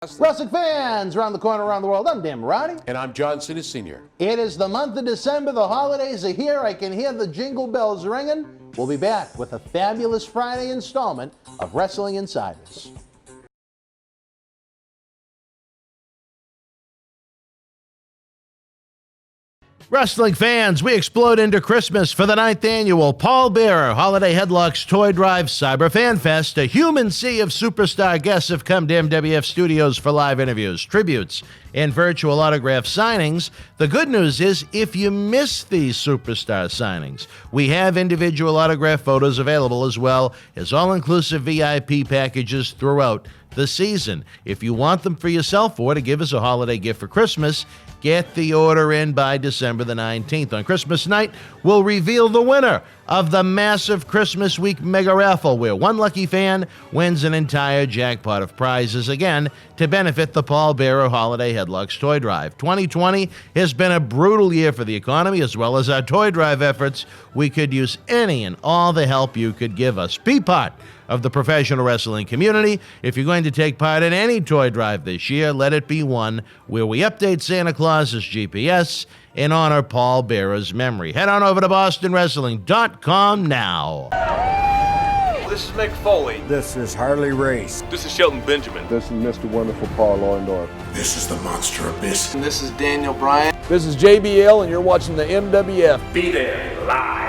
Wrestling fans around the corner, around the world, I'm Dan Marty. And I'm John Cena Sr. It is the month of December. The holidays are here. I can hear the jingle bells ringing. We'll be back with a fabulous Friday installment of Wrestling Insiders. Wrestling fans, we explode into Christmas for the 9th annual Paul Bearer Holiday Headlocks Toy Drive Cyber Fan Fest. A human sea of superstar guests have come to MWF Studios for live interviews, tributes, and virtual autograph signings. The good news is, if you miss these superstar signings, we have individual autograph photos available as well as all-inclusive VIP packages throughout the season. If you want them for yourself or to give us a holiday gift for Christmas, get the order in by December the 19th. On Christmas night, we'll reveal the winner of the massive Christmas Week Mega Raffle, where one lucky fan wins an entire jackpot of prizes, again, to benefit the Paul Bearer Holiday Headlocks Toy Drive. 2020 has been a brutal year for the economy, as well as our toy drive efforts. We could use any and all the help you could give us. Be part of the professional wrestling community. If you're going to take part in any toy drive this year, let it be one where we update Santa Claus's GPS and honor Paul Bearer's memory. Head on over to BostonWrestling.com now. This is Mick Foley. This is Harley Race. This is Shelton Benjamin. This is Mr. Wonderful Paul Orndorff. This is the Monster Abyss. And this is Daniel Bryan. This is JBL, and you're watching the MWF. Be there live.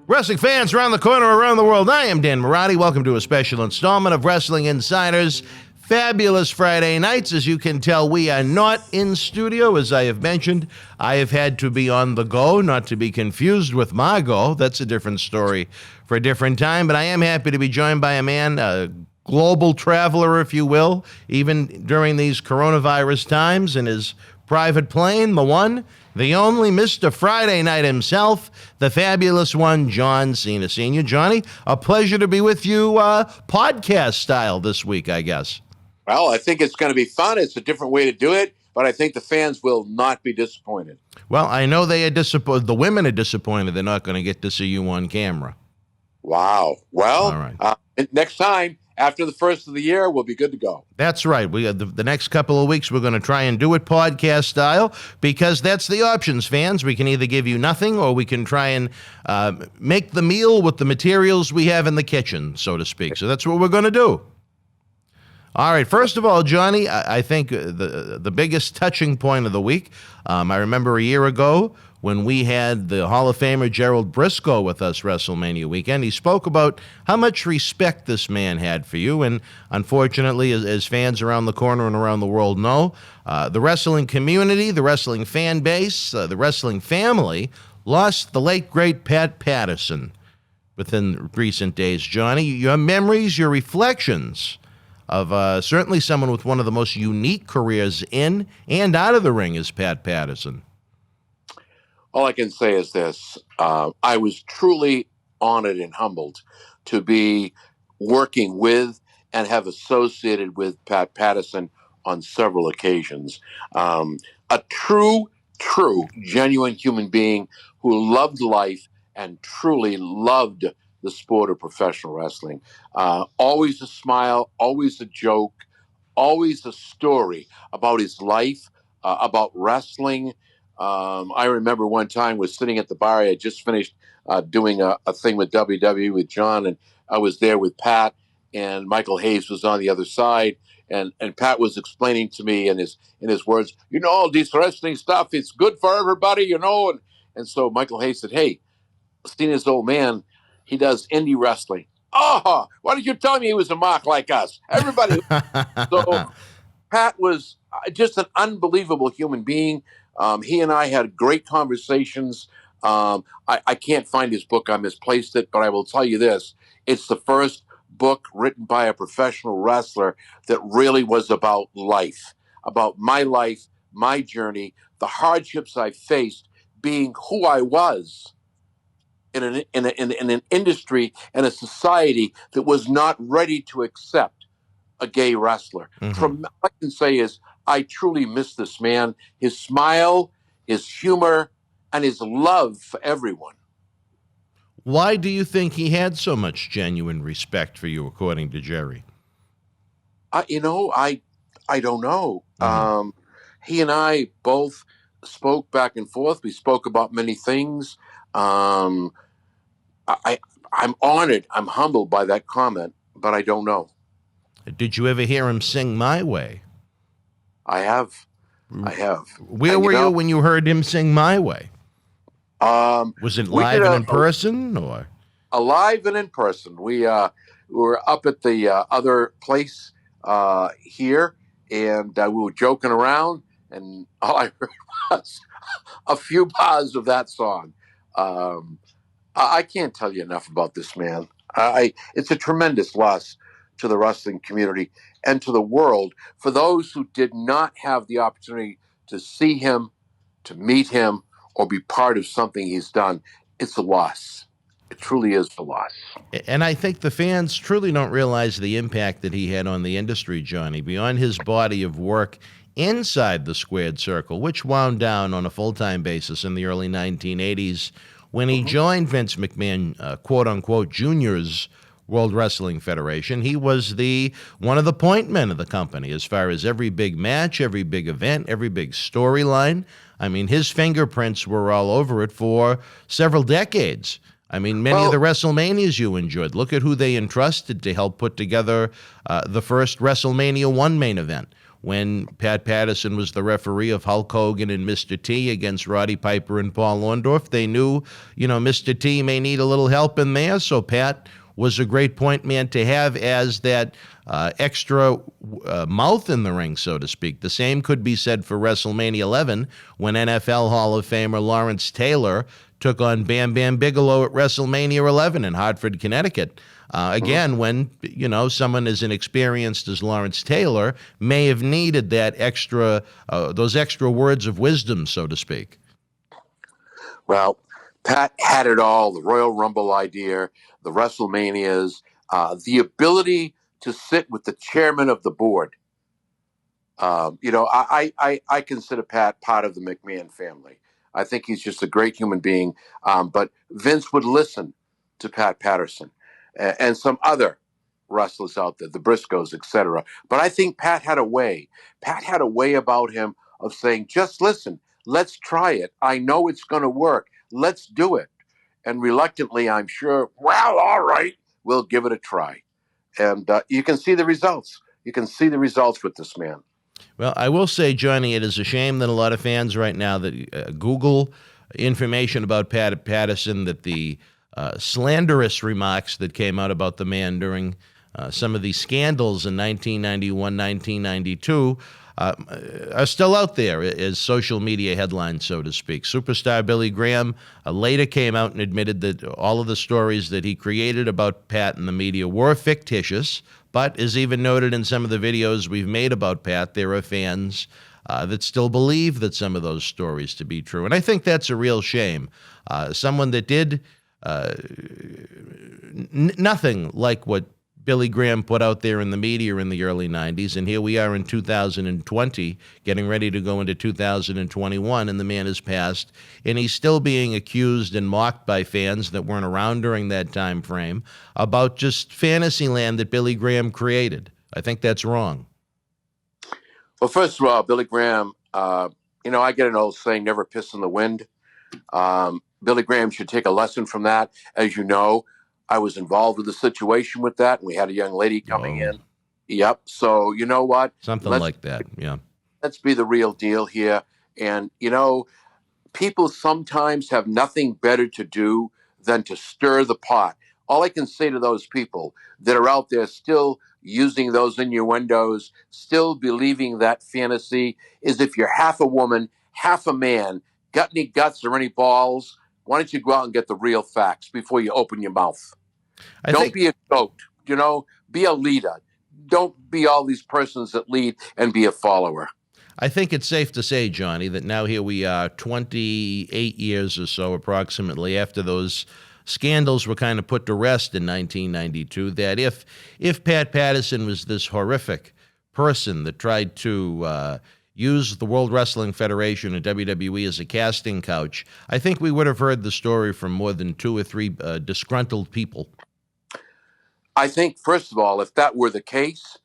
Wrestling fans around the corner, around the world, I am Dan Marty. Welcome to a special installment of Wrestling Insiders. Fabulous Friday nights. As you can tell, we are not in studio. As I have mentioned, I have had to be on the go, not to be confused with Margot. That's a different story for a different time. But I am happy to be joined by a man, a global traveler, if you will, even during these coronavirus times, in his private plane, the one, the only Mr. Friday Night himself, the fabulous one, John Cena Sr. Johnny, a pleasure to be with you podcast style this week, I guess. Well, I think it's going to be fun. It's a different way to do it, but I think the fans will not be disappointed. Well, I know they are disappointed. The women are disappointed they're not going to get to see you on camera. Wow. Well, all right. Next time, after the first of the year, we'll be good to go. That's right. We the next couple of weeks, we're going to try and do it podcast style, because that's the options, fans. We can either give you nothing, or we can try and make the meal with the materials we have in the kitchen, so to speak. So that's what we're going to do. All right. First of all, Johnny, I think the biggest touching point of the week, I remember a year ago when we had the Hall of Famer Gerald Briscoe with us WrestleMania weekend. He spoke about how much respect this man had for you. And unfortunately, as fans around the corner and around the world know, the wrestling community, the wrestling fan base, the wrestling family lost the late, great Pat Patterson within recent days. Johnny, your memories, your reflections of certainly someone with one of the most unique careers in and out of the ring is Pat Patterson. All I can say is this. I was truly honored and humbled to be working with and have associated with Pat Patterson on several occasions. A true, genuine human being who loved life and truly loved the sport of professional wrestling. Always a smile, always a joke, always a story about his life, about wrestling. I remember one time was sitting at the bar. I had just finished doing a thing with WWE with John, and I was there with Pat, and Michael Hayes was on the other side, and Pat was explaining to me in his words, all this wrestling stuff, it's good for everybody, and so Michael Hayes said, "Hey, Cena's old man, he does indie wrestling." "Oh, why did you tell me he was a mark like us?" Everybody. So Pat was just an unbelievable human being. He and I had great conversations. I can't find his book. I misplaced it, but I will tell you this. It's the first book written by a professional wrestler that really was about life, about my life, my journey, the hardships I faced, being who I was in an industry and a society that was not ready to accept a gay wrestler. Mm-hmm. All I can say is I truly miss this man, his smile, his humor, and his love for everyone. Why do you think he had so much genuine respect for you, according to Jerry? I don't know. He and I both spoke back and forth. We spoke about many things. Um, I'm honored. I'm humbled by that comment, but I don't know. Did you ever hear him sing My Way? I have. I have. Where And, were you when you heard him sing My Way? Was it we live did and in person, or? alive and in person. We were up at the other place here, and we were joking around, and all I heard was a few bars of that song. I can't tell you enough about this man. It's a tremendous loss to the wrestling community and to the world for those who did not have the opportunity to see him, to meet him, or be part of something he's done. It's a loss. It truly is a loss. And I think the fans truly don't realize the impact that he had on the industry, Johnny, beyond his body of work inside the squared circle, which wound down on a full-time basis in the early 1980s when he joined Vince McMahon, quote-unquote, Junior's World Wrestling Federation. He was one of the point men of the company as far as every big match, every big event, every big storyline. I mean, his fingerprints were all over it for several decades. I mean, many of the WrestleManias you enjoyed, look at who they entrusted to help put together the first WrestleMania 1 main event, when Pat Patterson was the referee of Hulk Hogan and Mr. T against Roddy Piper and Paul Orndorff. They knew, Mr. T may need a little help in there, so Pat was a great point man to have as that extra mouth in the ring, so to speak. The same could be said for WrestleMania 11 when NFL Hall of Famer Lawrence Taylor took on Bam Bam Bigelow at WrestleMania 11 in Hartford, Connecticut. Again, when, someone as inexperienced as Lawrence Taylor may have needed that those extra words of wisdom, so to speak. Well, Pat had it all: the Royal Rumble idea, the WrestleManias, the ability to sit with the chairman of the board. I consider Pat part of the McMahon family. I think he's just a great human being. But Vince would listen to Pat Patterson and some other wrestlers out there, the Briscoes, etc. But I think Pat had a way. Pat had a way about him of saying, just listen, let's try it. I know it's going to work. Let's do it. And reluctantly, I'm sure, well, all right, we'll give it a try. And you can see the results. You can see the results with this man. Well, I will say, Johnny, it is a shame that a lot of fans right now that Google information about Pat Patterson, that the slanderous remarks that came out about the man during some of these scandals in 1991, 1992 are still out there as social media headlines, so to speak. Superstar Billy Graham later came out and admitted that all of the stories that he created about Pat in the media were fictitious, but as even noted in some of the videos we've made about Pat, there are fans that still believe that some of those stories to be true. And I think that's a real shame. Someone that did nothing like what Billy Graham put out there in the media in the early 90s, and here we are in 2020, getting ready to go into 2021, and the man has passed, and he's still being accused and mocked by fans that weren't around during that time frame about just fantasy land that Billy Graham created. I think that's wrong. Well, first of all, Billy Graham, I get an old saying, never piss in the wind. Billy Graham should take a lesson from that. As you know, I was involved with the situation with that, and we had a young lady coming in. Yep. So you know what? Something like that. Yeah. Let's be the real deal here. And, people sometimes have nothing better to do than to stir the pot. All I can say to those people that are out there still using those innuendos, still believing that fantasy, is if you're half a woman, half a man, got any guts or any balls, why don't you go out and get the real facts before you open your mouth? Don't be a goat, be a leader. Don't be all these persons that lead and be a follower. I think it's safe to say, Johnny, that now here we are 28 years or so approximately after those scandals were kind of put to rest in 1992, that if Pat Patterson was this horrific person that tried to use the World Wrestling Federation and WWE as a casting couch, I think we would have heard the story from more than 2 or 3 disgruntled people. I think, first of all, if that were the case,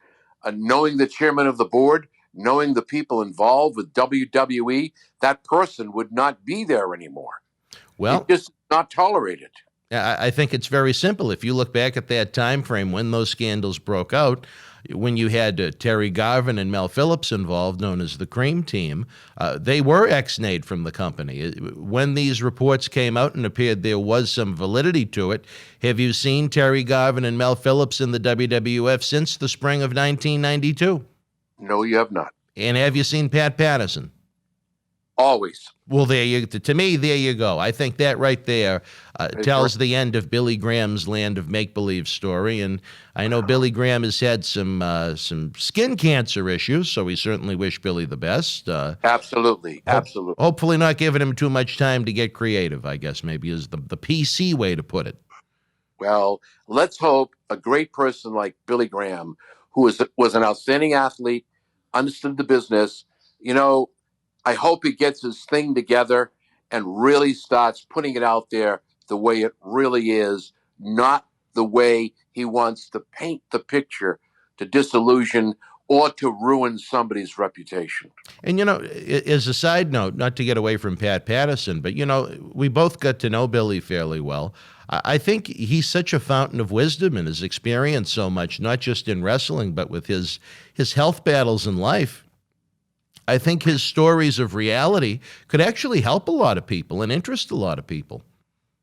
knowing the chairman of the board, knowing the people involved with WWE, that person would not be there anymore. Well, it just not tolerated. I think it's very simple. If you look back at that time frame when those scandals broke out, when you had Terry Garvin and Mel Phillips involved, known as the Cream Team, they were ex-nayed from the company. When these reports came out and appeared there was some validity to it, have you seen Terry Garvin and Mel Phillips in the WWF since the spring of 1992? No, you have not. And have you seen Pat Patterson? Always. Well, to me, there you go. I think that right there tells the end of Billy Graham's land of make-believe story. And I know Billy Graham has had some skin cancer issues, so we certainly wish Billy the best. Absolutely. Hopefully not giving him too much time to get creative, I guess maybe is the PC way to put it. Well, let's hope a great person like Billy Graham, who was an outstanding athlete, understood the business, I hope he gets his thing together and really starts putting it out there the way it really is, not the way he wants to paint the picture to disillusion or to ruin somebody's reputation. And, as a side note, not to get away from Pat Patterson, but, we both got to know Billy fairly well. I think he's such a fountain of wisdom and has experienced so much, not just in wrestling, but with his health battles in life. I think his stories of reality could actually help a lot of people and interest a lot of people.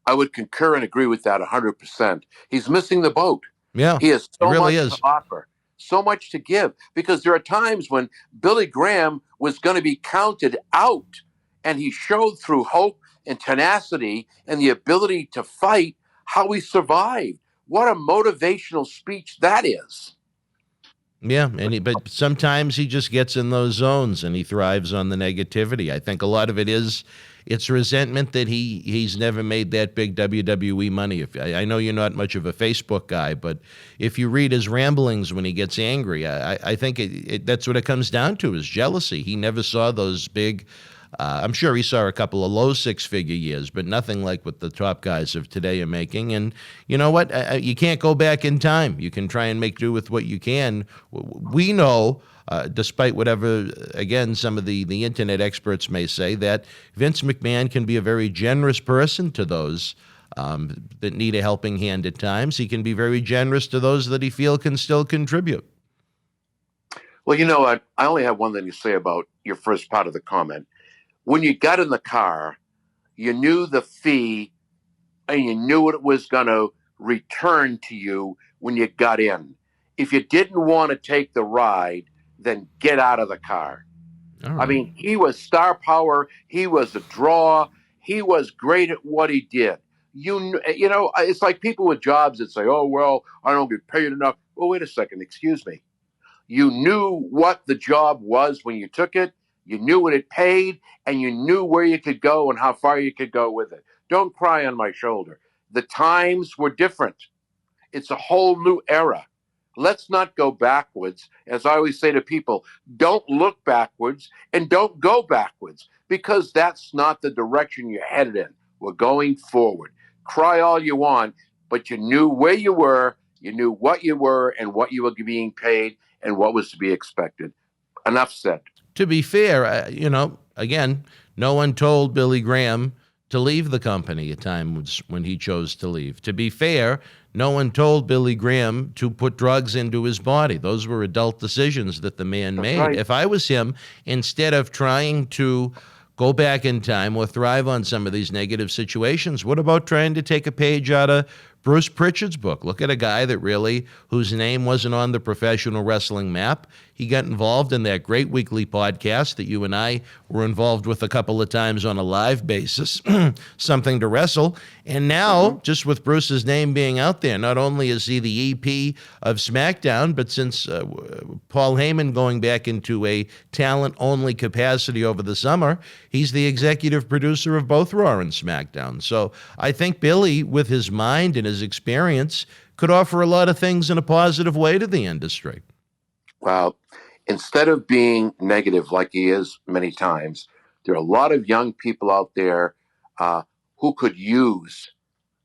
I would concur and agree with that 100%. He's missing the boat. Yeah, he has so really much to offer, so much to give, because there are times when Billy Graham was going to be counted out, and he showed through hope and tenacity and the ability to fight how he survived. What a motivational speech that is. Yeah, but sometimes he just gets in those zones and he thrives on the negativity. I think a lot of it's resentment that he's never made that big WWE money. I know you're not much of a Facebook guy, but if you read his ramblings when he gets angry, I think that's what it comes down to is jealousy. He never saw those big. I'm sure he saw a couple of low 6-figure years, but nothing like what the top guys of today are making. And you know what? You can't go back in time. You can try and make do with what you can. We know, despite whatever, again, some of the internet experts may say, that Vince McMahon can be a very generous person to those that need a helping hand at times. He can be very generous to those that he feel can still contribute. Well, I only have one thing to say about your first part of the comment. When you got in the car, you knew the fee and you knew what it was going to return to you when you got in. If you didn't want to take the ride, then get out of the car. All right. I mean, he was star power. He was a draw. He was great at what he did. It's like people with jobs that say, oh, well, I don't get paid enough. Well, wait a second. Excuse me. You knew what the job was when you took it. You knew what it paid, and you knew where you could go and how far you could go with it. Don't cry on my shoulder. The times were different. It's a whole new era. Let's not go backwards. As I always say to people, don't look backwards and don't go backwards, because that's not the direction you're headed in. We're going forward. Cry all you want, but you knew where you were, you knew what you were and what you were being paid and what was to be expected. Enough said. To be fair, again, no one told Billy Graham to leave the company at times when he chose to leave. To be fair, no one told Billy Graham to put drugs into his body. Those were adult decisions that the man made. Right. If I was him, instead of trying to go back in time or thrive on some of these negative situations, what about trying to take a page out of Bruce Pritchard's book? Look at a guy whose name wasn't on the professional wrestling map. He got involved in that great weekly podcast that you and I were involved with a couple of times on a live basis, Something to Wrestle. And now, just with Bruce's name being out there, not only is he the EP of SmackDown, but since Paul Heyman going back into a talent-only capacity over the summer, he's the executive producer of both Raw and SmackDown. So I think Billy, with his mind and his experience, could offer a lot of things in a positive way to the industry. Well, instead of being negative like he is many times, there are a lot of young people out there who could use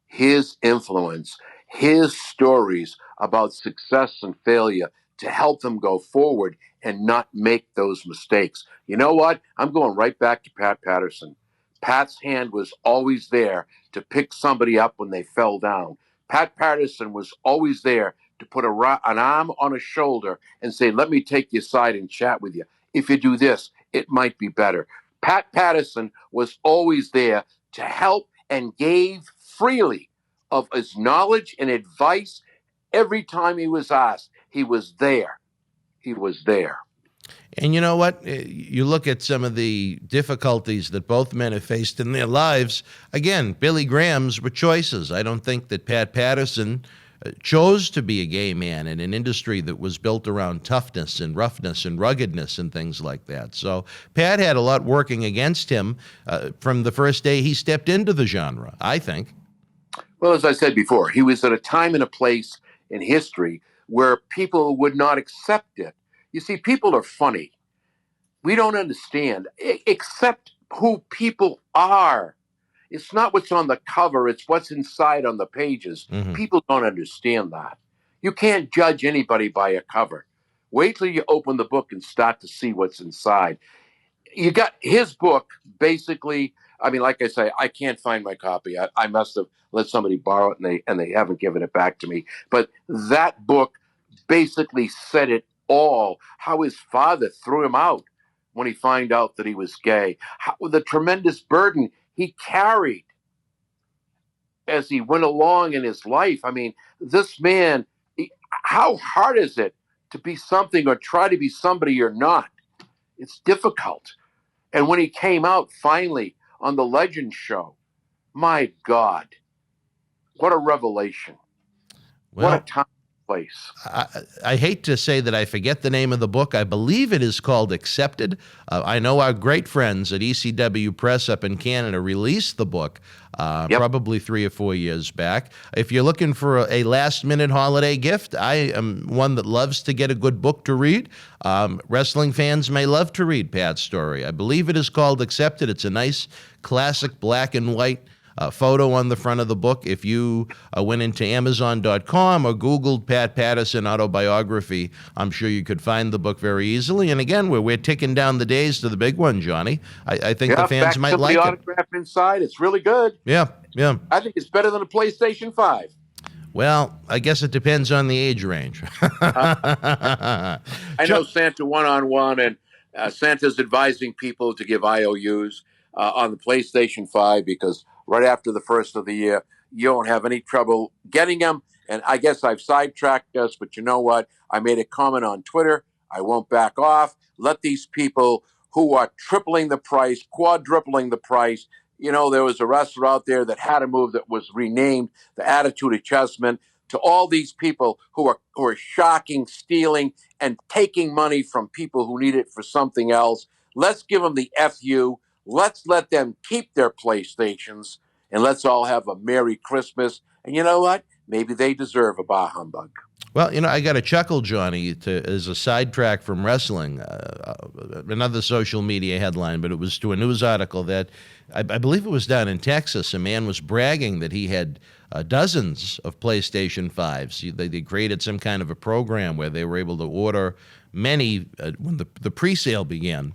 his influence, his stories about success and failure to help them go forward and not make those mistakes. You know what? I'm going right back to Pat Patterson. Pat's hand was always there to pick somebody up when they fell down. Pat Patterson was always there to put an arm on a shoulder and say, let me take you aside and chat with you. If you do this, it might be better. Pat Patterson was always there to help and gave freely of his knowledge and advice every time he was asked. He was there. He was there. And you know what? You look at some of the difficulties that both men have faced in their lives. Again, Billy Graham's were choices. I don't think that Pat Patterson chose to be a gay man in an industry that was built around toughness and roughness and ruggedness and things like that. So Pat had a lot working against him from the first day he stepped into the genre, I think. Well, as I said before, he was at a time and a place in history where people would not accept it. You see, people are funny. We don't understand, accept who people are. It's not what's on the cover, it's what's inside on the pages. Mm-hmm. People don't understand that. You can't judge anybody by a cover. Wait till you open the book and start to see what's inside. You got his book, basically. I mean, like I say, I can't find my copy. I must have let somebody borrow it, and they haven't given it back to me. But that book basically said it all, how his father threw him out when he found out that he was gay, how, the tremendous burden he carried as he went along in his life. I mean, this man, how hard is it to be something or try to be somebody you're not? It's difficult. And when he came out finally on the Legend show, my God, what a revelation. Well, what a time and place. I hate to say that I forget the name of the book. I believe it is called Accepted. I know our great friends at ECW Press up in Canada released the book probably 3 or 4 years back. If you're looking for a last-minute holiday gift, I am one that loves to get a good book to read. Wrestling fans may love to read Pat's story. I believe it is called Accepted. It's a nice, classic black and white photo on the front of the book. If you went into Amazon.com or Googled Pat Patterson autobiography, I'm sure you could find the book very easily. And again, we're ticking down the days to the big one, Johnny. I think the fans might like the it. autograph inside. It's really good. Yeah. I think it's better than a PlayStation 5. Well, I guess it depends on the age range. I know Santa one-on-one, and Santa's advising people to give IOUs on the PlayStation 5 because right after the first of the year, you don't have any trouble getting them. And I guess I've sidetracked us, but you know what? I made a comment on Twitter. I won't back off. Let these people who are tripling the price, quadrupling the price. You know, there was a wrestler out there that had a move that was renamed the Attitude Adjustment. To all these people who are shocking, stealing, and taking money from people who need it for something else, let's give them the FU. Let's let them keep their PlayStations, and let's all have a Merry Christmas. And you know what? Maybe they deserve a bah humbug. Well, you know, I got a chuckle, Johnny, as a sidetrack from wrestling, another social media headline, but it was to a news article that I believe it was down in Texas. A man was bragging that he had dozens of PlayStation 5s. They created some kind of a program where they were able to order many when the pre-sale began.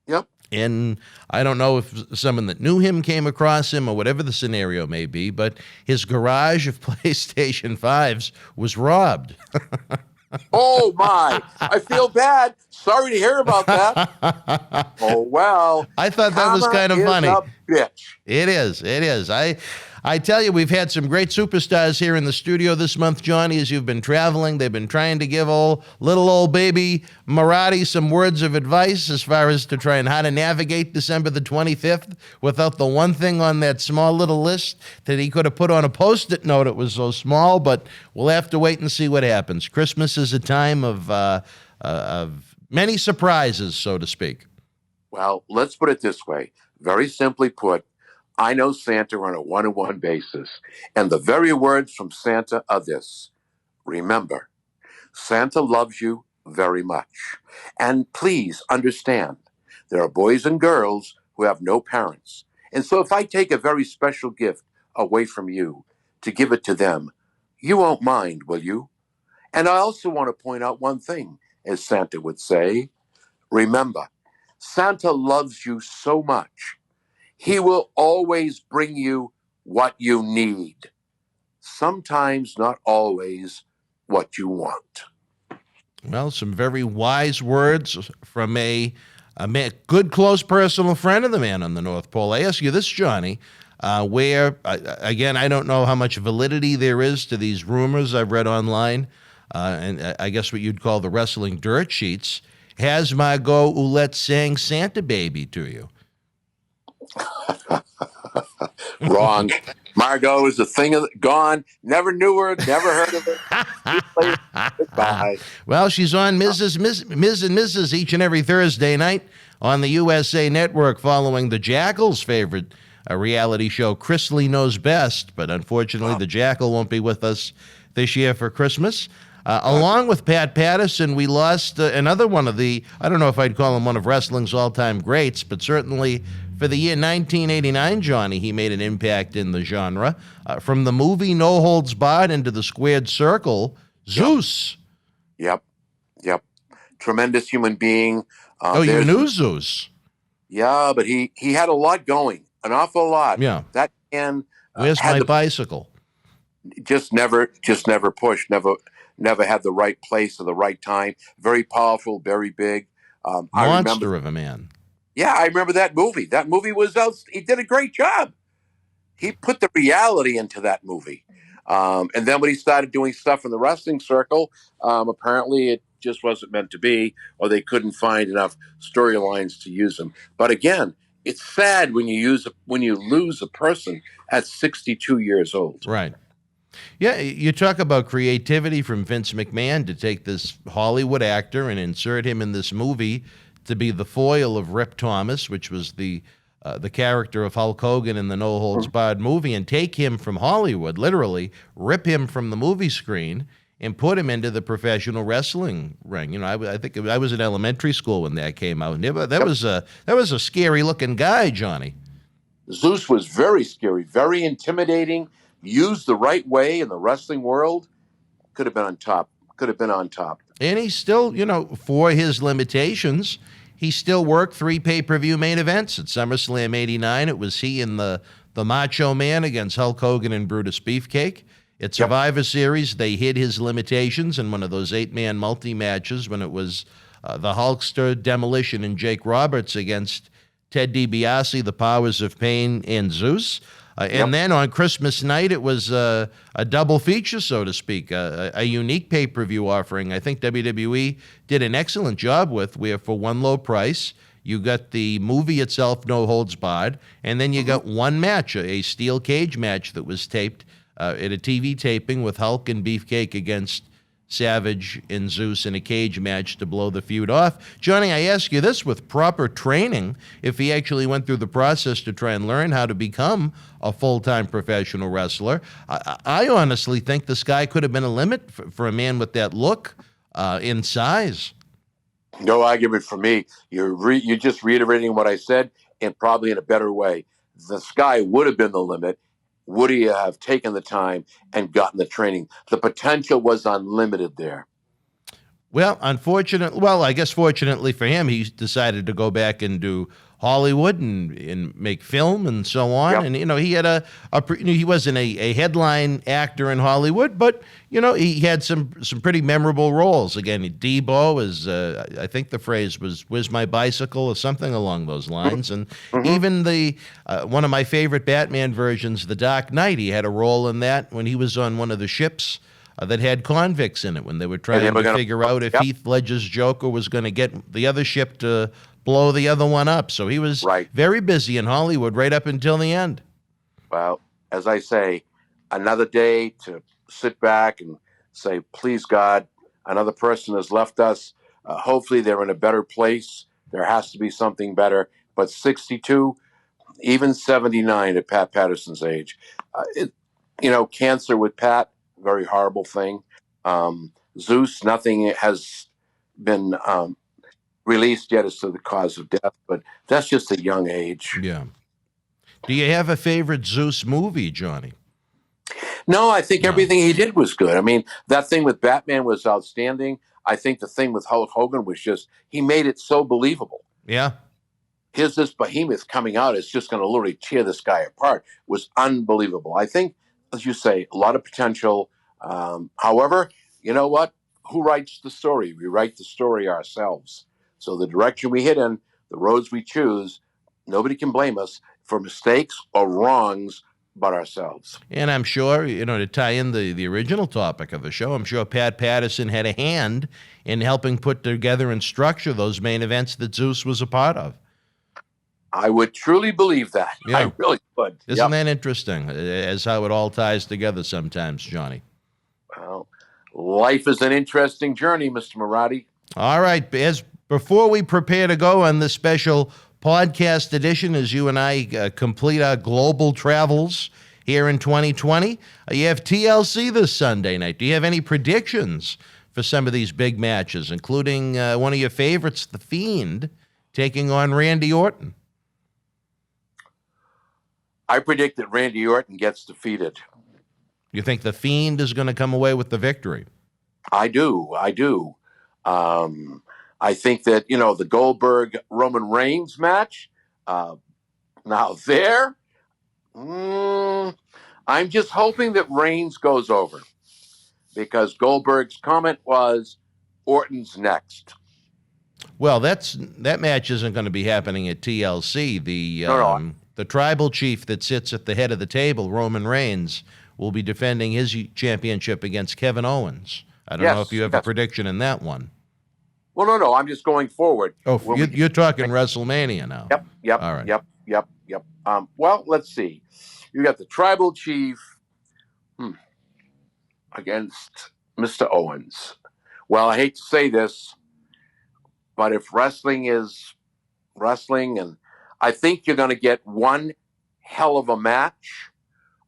Yep. And I don't know if someone that knew him came across him or whatever the scenario may be, but his garage of PlayStation 5s was robbed. Oh, my. I feel bad. Sorry to hear about that. Oh, well. I thought that was kind of funny. A bitch. It is. I tell you, we've had some great superstars here in the studio this month, Johnny, as you've been traveling. They've been trying to give little old baby Marty some words of advice as far as to try and how to navigate December the 25th without the one thing on that small little list that he could have put on a Post-it note. It was so small, but we'll have to wait and see what happens. Christmas is a time of many surprises, so to speak. Well, let's put it this way. Very simply put, I know Santa on a one-on-one basis, and the very words from Santa are this. Remember, Santa loves you very much. And please understand, there are boys and girls who have no parents. And so if I take a very special gift away from you to give it to them, you won't mind, will you? And I also want to point out one thing, as Santa would say. Remember, Santa loves you so much. He will always bring you what you need. Sometimes not always what you want. Well, some very wise words from a good, close personal friend of the man on the North Pole. I ask you this, Johnny, again, I don't know how much validity there is to these rumors I've read online, and I guess what you'd call the wrestling dirt sheets. Has Margot Ouellette sang Santa Baby to you? Wrong. Margot is a thing gone. Never knew her. Never heard of her. Goodbye. Well, she's on Ms. and Mrs. each and every Thursday night on the USA Network, following the Jackal's favorite reality show, Chrisley Knows Best. But unfortunately, the Jackal won't be with us this year for Christmas. Along with Pat Patterson, we lost another one of the, I don't know if I'd call him one of wrestling's all-time greats, but certainly for the year 1989, Johnny, he made an impact in the genre. From the movie No Holds Barred into the Squared Circle, Zeus. Yep. Tremendous human being. You knew Zeus? Yeah, but he had a lot going, an awful lot. Yeah. That man. Where's my bicycle? Just never pushed, never had the right place or the right time. Very powerful, very big. Monster of a man. Yeah, I remember that movie. That movie was out. He did a great job. He put the reality into that movie. And then when he started doing stuff in the wrestling circle, apparently it just wasn't meant to be, or they couldn't find enough storylines to use him. But again, it's sad when you lose a person at 62 years old. Right. Yeah, you talk about creativity from Vince McMahon to take this Hollywood actor and insert him in this movie to be the foil of Rip Thomas, which was the character of Hulk Hogan in the No Holds Barred movie, and take him from Hollywood, literally rip him from the movie screen and put him into the professional wrestling ring. You know, I think I was in elementary school when that came out. That was a scary looking guy, Johnny. Zeus was very scary, very intimidating. Used the right way in the wrestling world, could have been on top. And he still, for his limitations, he still worked 3 pay-per-view main events. At SummerSlam 89, it was he and the Macho Man against Hulk Hogan and Brutus Beefcake. At Survivor Series, they hid his limitations in one of those 8-man multi-matches when it was the Hulkster, Demolition, and Jake Roberts against Ted DiBiase, the Powers of Pain, and Zeus. And then on Christmas night, it was a double feature, so to speak, a unique pay-per-view offering. I think WWE did an excellent job with, where for one low price, you got the movie itself, No Holds Barred, and then you got one match, a steel cage match that was taped at a TV taping with Hulk and Beefcake against Savage and Zeus in a cage match to blow the feud off. Johnny, I ask you this, with proper training, if he actually went through the process to try and learn how to become a full-time professional wrestler, I honestly think the sky could have been a limit for a man with that look in size. No argument for me. You're just reiterating what I said, and probably in a better way. The sky would have been the limit. Would he have taken the time and gotten the training? The potential was unlimited there. Well, I guess fortunately for him, he decided to go back and do Hollywood and make film and so on. Yep. And, he had he wasn't a headline actor in Hollywood, but, he had some pretty memorable roles. Again, Debo is, I think the phrase was, "Where's my bicycle?" or something along those lines. And even one of my favorite Batman versions, The Dark Knight, he had a role in that when he was on one of the ships that had convicts in it, when they were trying to figure out if Heath Ledger's Joker was going to get the other ship to blow the other one up. So he was very busy in Hollywood right up until the end. Well, as I say, another day to sit back and say, please God, another person has left us. Hopefully they're in a better place. There has to be something better. But 62, even 79 at Pat Patterson's age, cancer with Pat, very horrible thing. Zeus, nothing has been released yet as to the cause of death, but that's just a young age. Yeah. Do you have a favorite Zeus movie, Johnny? No, I think No. everything he did was good. I mean, that thing with Batman was outstanding. I think the thing with Hulk Hogan was just, he made it so believable. Yeah. Here's this behemoth coming out. It's just going to literally tear this guy apart. It was unbelievable. I think, as you say, a lot of potential. However, you know what? Who writes the story? We write the story ourselves. So the direction we hit in, the roads we choose, nobody can blame us for mistakes or wrongs but ourselves. And I'm sure, to tie in the original topic of the show, I'm sure Pat Patterson had a hand in helping put together and structure those main events that Zeus was a part of. I would truly believe that. Yeah. I really would. Isn't that interesting, as how it all ties together sometimes, Johnny? Well, life is an interesting journey, Mr. Marty. All right. Before we prepare to go on this special podcast edition, as you and I complete our global travels here in 2020, you have TLC this Sunday night. Do you have any predictions for some of these big matches, including one of your favorites, The Fiend, taking on Randy Orton? I predict that Randy Orton gets defeated. You think The Fiend is going to come away with the victory? I do. I think that, the Goldberg-Roman Reigns match, now there, I'm just hoping that Reigns goes over, because Goldberg's comment was, Orton's next. Well, that match isn't going to be happening at TLC. The tribal chief that sits at the head of the table, Roman Reigns, will be defending his championship against Kevin Owens. I don't know if you have a prediction in that one. Well, no, I'm just going forward. Oh, you're talking WrestleMania now. Yep. All right. Yep. Well, let's see. You got the tribal chief against Mr. Owens. Well, I hate to say this, but if wrestling is wrestling, and I think you're going to get one hell of a match.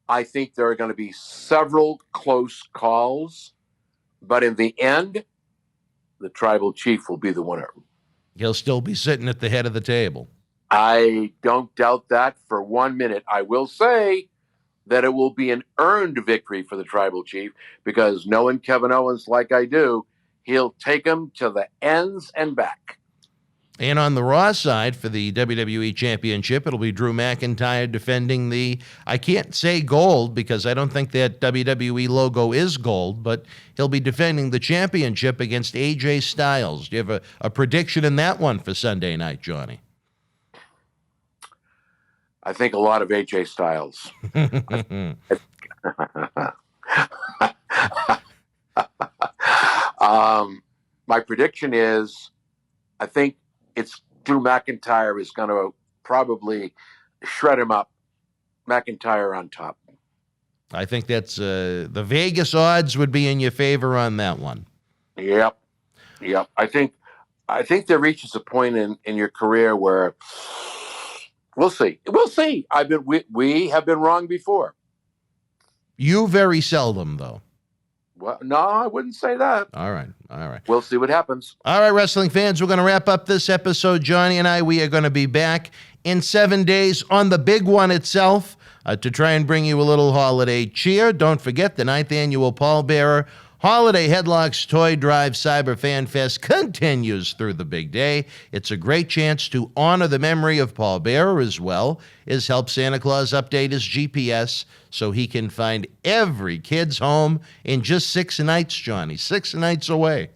I think there are going to be several close calls, but in the end, the tribal chief will be the winner. He'll still be sitting at the head of the table. I don't doubt that for 1 minute. I will say that it will be an earned victory for the tribal chief, because knowing Kevin Owens like I do, he'll take him to the ends and back. And on the Raw side, for the WWE Championship, it'll be Drew McIntyre defending I can't say gold because I don't think that WWE logo is gold, but he'll be defending the championship against AJ Styles. Do you have a prediction in that one for Sunday night, Johnny? I think a lot of AJ Styles. My prediction is, I think it's Drew McIntyre is going to probably shred him up. McIntyre on top. I think that's the Vegas odds would be in your favor on that one. Yep. I think there reaches a point in your career where we'll see. We have been wrong before. You very seldom, though. Well, no, I wouldn't say that. All right. We'll see what happens. All right, wrestling fans, we're going to wrap up this episode. Johnny and we are going to be back in 7 days on the big one itself to try and bring you a little holiday cheer. Don't forget, the 9th annual Paul Bearer Holiday Headlocks Toy Drive Cyber Fan Fest continues through the big day. It's a great chance to honor the memory of Paul Bearer, as well as help Santa Claus update his GPS so he can find every kid's home in just 6 nights, Johnny. 6 nights away.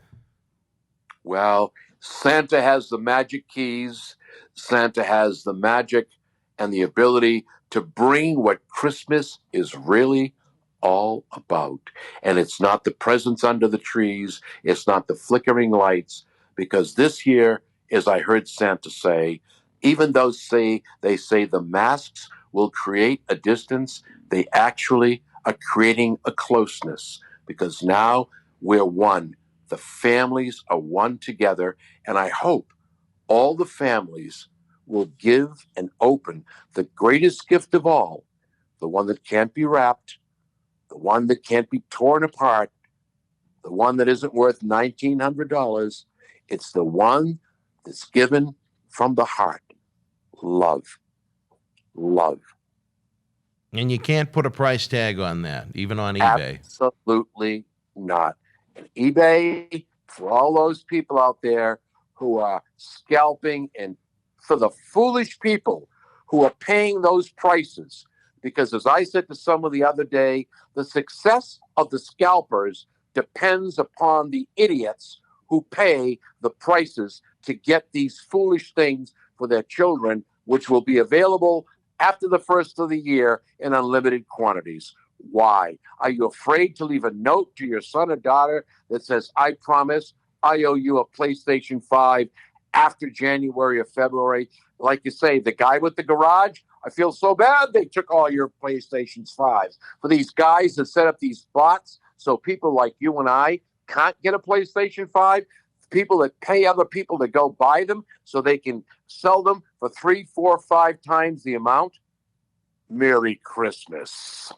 Well, Santa has the magic keys. Santa has the magic and the ability to bring what Christmas is really all about. And it's not the presents under the trees. It's not the flickering lights. Because this year, as I heard Santa say, even though they say the masks will create a distance, they actually are creating a closeness. Because now we're one. The families are one together. And I hope all the families will give and open the greatest gift of all, the one that can't be wrapped, the one that can't be torn apart, the one that isn't worth $1,900. It's the one that's given from the heart. Love. Love. And you can't put a price tag on that, even on eBay. Absolutely not. And eBay, for all those people out there who are scalping, and for the foolish people who are paying those prices, because as I said to someone the other day, the success of the scalpers depends upon the idiots who pay the prices to get these foolish things for their children, which will be available after the first of the year in unlimited quantities. Why? Are you afraid to leave a note to your son or daughter that says, I promise I owe you a PlayStation 5 after January or February? Like you say, the guy with the garage, I feel so bad they took all your PlayStation 5s. For these guys that set up these bots so people like you and I can't get a PlayStation 5, people that pay other people to go buy them so they can sell them for 3, 4, 5 times the amount. Merry Christmas.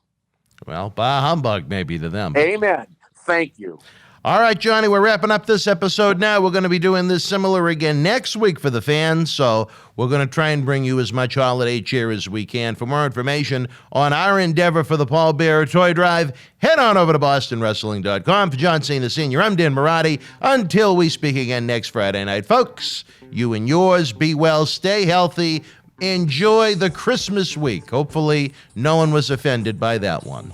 Well, bah humbug maybe to them. Amen. Thank you. All right, Johnny, we're wrapping up this episode now. We're going to be doing this similar again next week for the fans, so we're going to try and bring you as much holiday cheer as we can. For more information on our endeavor for the Paul Bearer Toy Drive, head on over to BostonWrestling.com. For John Cena Sr., I'm Dan Marati. Until we speak again next Friday night, folks, you and yours, be well, stay healthy, enjoy the Christmas week. Hopefully, no one was offended by that one.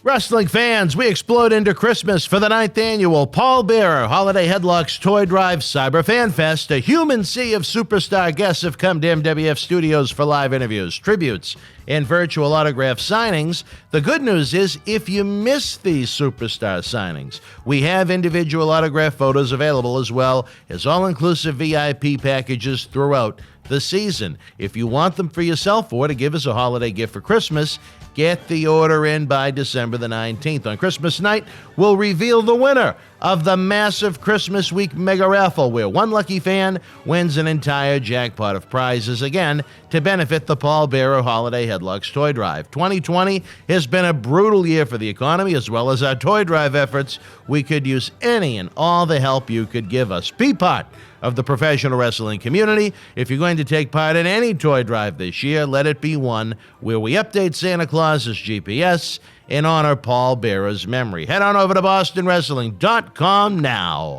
Wrestling fans, we explode into Christmas for the 9th annual Paul Bearer Holiday Headlocks Toy Drive Cyber Fan Fest. A human sea of superstar guests have come to MWF Studios for live interviews, tributes, and virtual autograph signings. The good news is, if you miss these superstar signings, we have individual autograph photos available as well as all-inclusive VIP packages throughout the season. If you want them for yourself or to give as a holiday gift for Christmas, get the order in by December the 19th. On Christmas night, we'll reveal the winner of the massive Christmas Week Mega Raffle, where one lucky fan wins an entire jackpot of prizes, again, to benefit the Paul Bearer Holiday Headlocks Toy Drive. 2020 has been a brutal year for the economy, as well as our toy drive efforts. We could use any and all the help you could give us. Be part of the professional wrestling community. If you're going to take part in any toy drive this year, let it be one where we update Santa Claus's GPS and honor Paul Bearer's memory. Head on over to BostonWrestling.com now.